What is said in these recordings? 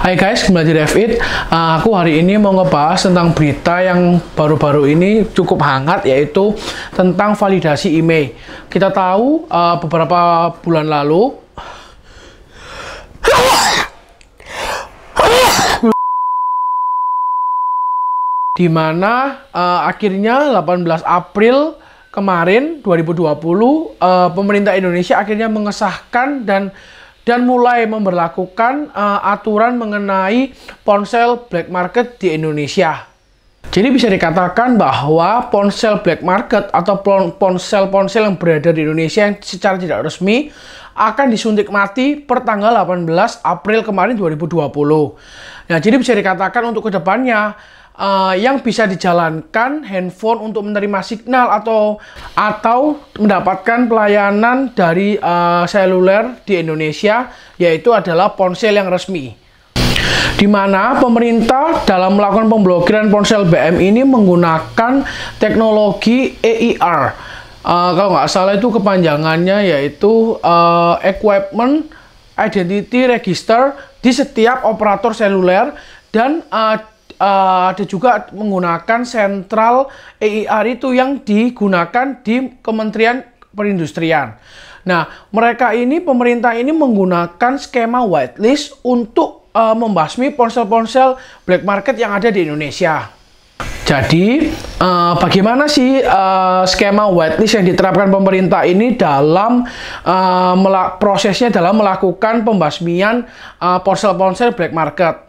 Hai guys, kembali di Revit. Aku hari ini mau ngebahas tentang berita yang baru-baru ini cukup hangat, yaitu tentang validasi email. Kita tahu beberapa bulan lalu di mana akhirnya 18 April kemarin 2020 pemerintah Indonesia akhirnya mengesahkan dan mulai memberlakukan aturan mengenai ponsel black market di Indonesia. Jadi bisa dikatakan bahwa ponsel black market atau ponsel-ponsel yang beredar di Indonesia yang secara tidak resmi akan disuntik mati per tanggal 18 April kemarin 2020. Nah, jadi bisa dikatakan untuk kedepannya yang bisa dijalankan handphone untuk menerima signal atau mendapatkan pelayanan dari seluler di Indonesia, yaitu adalah ponsel yang resmi. Di mana pemerintah dalam melakukan pemblokiran ponsel BM ini menggunakan teknologi EIR. Kalau nggak salah itu kepanjangannya yaitu Equipment Identity Register di setiap operator seluler, dan ada juga menggunakan sentral EIR itu yang digunakan di Kementerian Perindustrian. Nah, pemerintah ini menggunakan skema whitelist untuk membasmi ponsel-ponsel black market yang ada di Indonesia. Jadi, bagaimana sih skema whitelist yang diterapkan pemerintah ini dalam prosesnya dalam melakukan pembasmian ponsel-ponsel black market?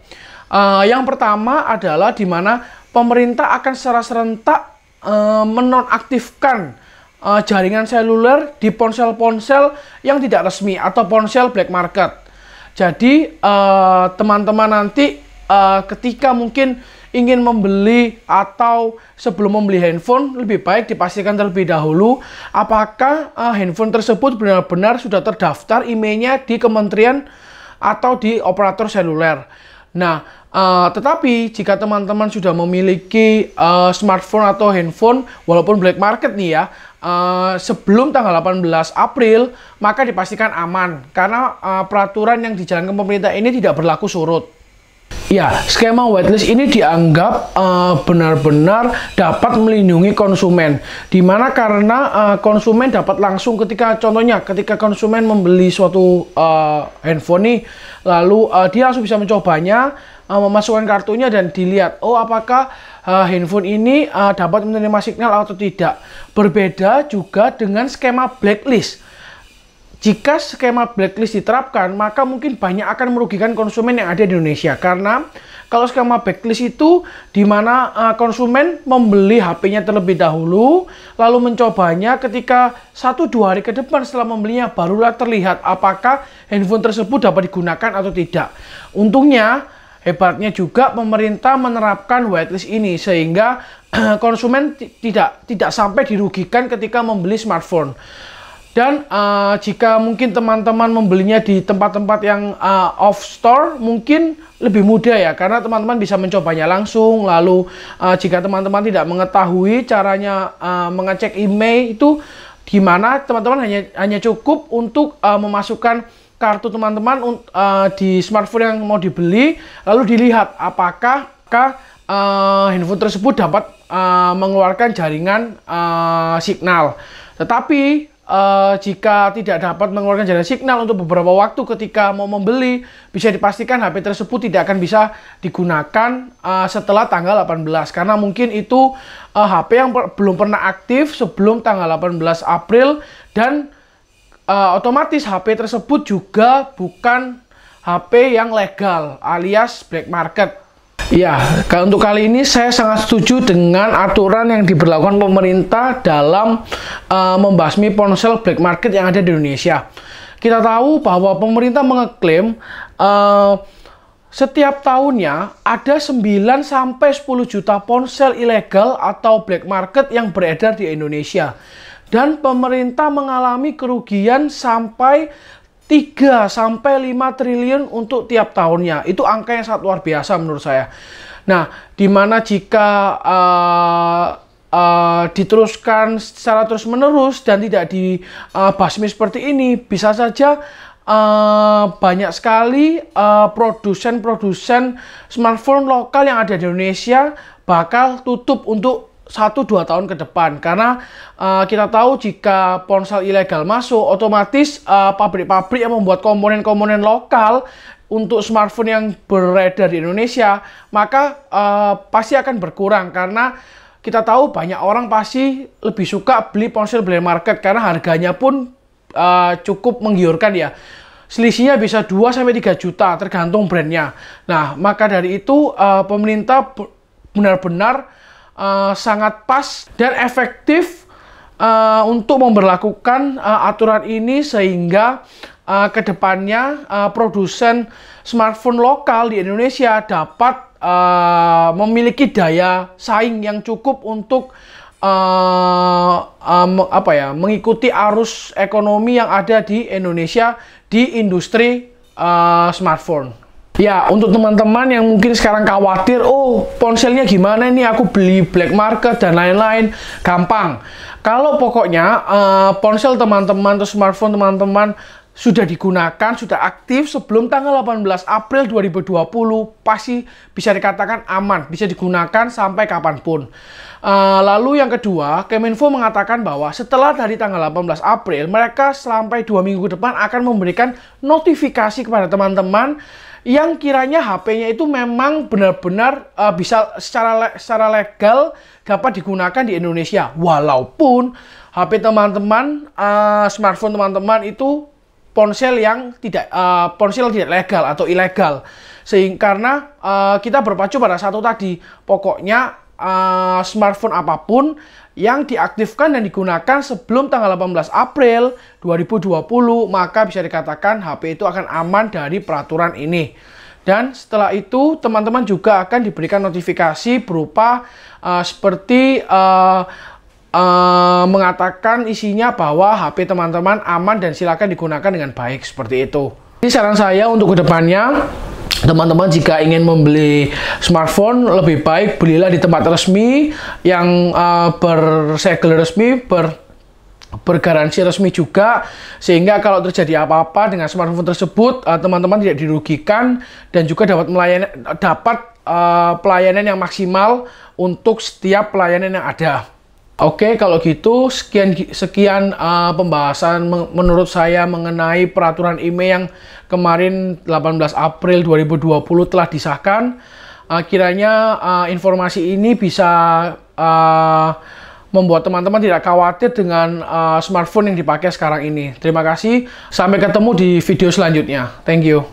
Yang pertama adalah di mana pemerintah akan secara serentak menonaktifkan jaringan seluler di ponsel-ponsel yang tidak resmi atau ponsel black market. Jadi teman-teman nanti ketika mungkin ingin membeli atau sebelum membeli handphone, lebih baik dipastikan terlebih dahulu apakah handphone tersebut benar-benar sudah terdaftar emailnya di kementerian atau di operator seluler. Nah, tetapi jika teman-teman sudah memiliki smartphone atau handphone walaupun black market nih ya, sebelum tanggal 18 April, maka dipastikan aman karena peraturan yang dijalankan pemerintah ini tidak berlaku surut. Ya, skema whitelist ini dianggap benar-benar dapat melindungi konsumen. Dimana karena konsumen dapat langsung ketika konsumen membeli suatu handphone nih, lalu dia langsung bisa mencobanya, memasukkan kartunya dan dilihat, oh apakah handphone ini dapat menerima signal atau tidak. Berbeda juga dengan skema blacklist. Jika skema blacklist diterapkan, maka mungkin banyak akan merugikan konsumen yang ada di Indonesia. Karena kalau skema blacklist itu di mana konsumen membeli HP-nya terlebih dahulu, lalu mencobanya, ketika 1-2 hari ke depan setelah membelinya, barulah terlihat apakah handphone tersebut dapat digunakan atau tidak. Untungnya, hebatnya juga pemerintah menerapkan whitelist ini sehingga konsumen tidak sampai dirugikan ketika membeli smartphone. Dan jika mungkin teman-teman membelinya di tempat-tempat yang off store, mungkin lebih mudah ya, karena teman-teman bisa mencobanya langsung. Lalu jika teman-teman tidak mengetahui caranya mengecek email itu gimana, teman-teman hanya cukup untuk memasukkan kartu teman-teman di smartphone yang mau dibeli, lalu dilihat apakah handphone tersebut dapat mengeluarkan jaringan signal. Tetapi jika tidak dapat mengeluarkan jaringan signal untuk beberapa waktu ketika mau membeli, bisa dipastikan HP tersebut tidak akan bisa digunakan setelah tanggal 18, karena mungkin itu HP yang belum pernah aktif sebelum tanggal 18 April, dan otomatis HP tersebut juga bukan HP yang legal alias black market. Ya, untuk kali ini saya sangat setuju dengan aturan yang diberlakukan pemerintah dalam membasmi ponsel black market yang ada di Indonesia. Kita tahu bahwa pemerintah mengeklaim setiap tahunnya ada 9-10 juta ponsel ilegal atau black market yang beredar di Indonesia. Dan pemerintah mengalami kerugian sampai 3-5 triliun untuk tiap tahunnya. Itu angka yang sangat luar biasa menurut saya. Nah, dimana jika diteruskan secara terus-menerus dan tidak dibasmi seperti ini, bisa saja banyak sekali produsen-produsen smartphone lokal yang ada di Indonesia bakal tutup untuk 1-2 tahun ke depan, karena kita tahu jika ponsel ilegal masuk, otomatis pabrik-pabrik yang membuat komponen-komponen lokal untuk smartphone yang beredar di Indonesia maka pasti akan berkurang, karena kita tahu banyak orang pasti lebih suka beli ponsel black market karena harganya pun cukup menggiurkan ya. Selisihnya bisa 2-3 juta tergantung brandnya. Nah, maka dari itu pemerintah benar-benar sangat pas dan efektif untuk memberlakukan aturan ini, sehingga kedepannya produsen smartphone lokal di Indonesia dapat memiliki daya saing yang cukup untuk mengikuti arus ekonomi yang ada di Indonesia di industri smartphone. Ya, untuk teman-teman yang mungkin sekarang khawatir, oh ponselnya gimana nih, aku beli black market dan lain-lain, gampang. Kalau pokoknya ponsel teman-teman atau smartphone teman-teman sudah digunakan, sudah aktif sebelum tanggal 18 April 2020, pasti bisa dikatakan aman, bisa digunakan sampai kapanpun. Lalu yang kedua, Kemenfo mengatakan bahwa setelah dari tanggal 18 April, mereka sampai 2 minggu ke depan akan memberikan notifikasi kepada teman-teman yang kiranya HP-nya itu memang benar-benar bisa secara legal dapat digunakan di Indonesia. Walaupun HP teman-teman, smartphone teman-teman itu ponsel yang tidak legal atau ilegal. Karena kita berpacu pada satu tadi, pokoknya smartphone apapun yang diaktifkan dan digunakan sebelum tanggal 18 April 2020, maka bisa dikatakan HP itu akan aman dari peraturan ini. Dan setelah itu teman-teman juga akan diberikan notifikasi berupa seperti mengatakan isinya bahwa HP teman-teman aman dan silakan digunakan dengan baik, seperti itu. Ini saran saya untuk kedepannya, teman-teman jika ingin membeli smartphone, lebih baik belilah di tempat resmi yang bersegel resmi, bergaransi resmi juga, sehingga kalau terjadi apa-apa dengan smartphone tersebut, teman-teman tidak dirugikan dan juga dapat pelayanan yang maksimal untuk setiap pelayanan yang ada. Oke, kalau gitu sekian pembahasan menurut saya mengenai peraturan IMEI yang kemarin 18 April 2020 telah disahkan. Kiranya informasi ini bisa membuat teman-teman tidak khawatir dengan smartphone yang dipakai sekarang ini. Terima kasih, sampai ketemu di video selanjutnya. Thank you.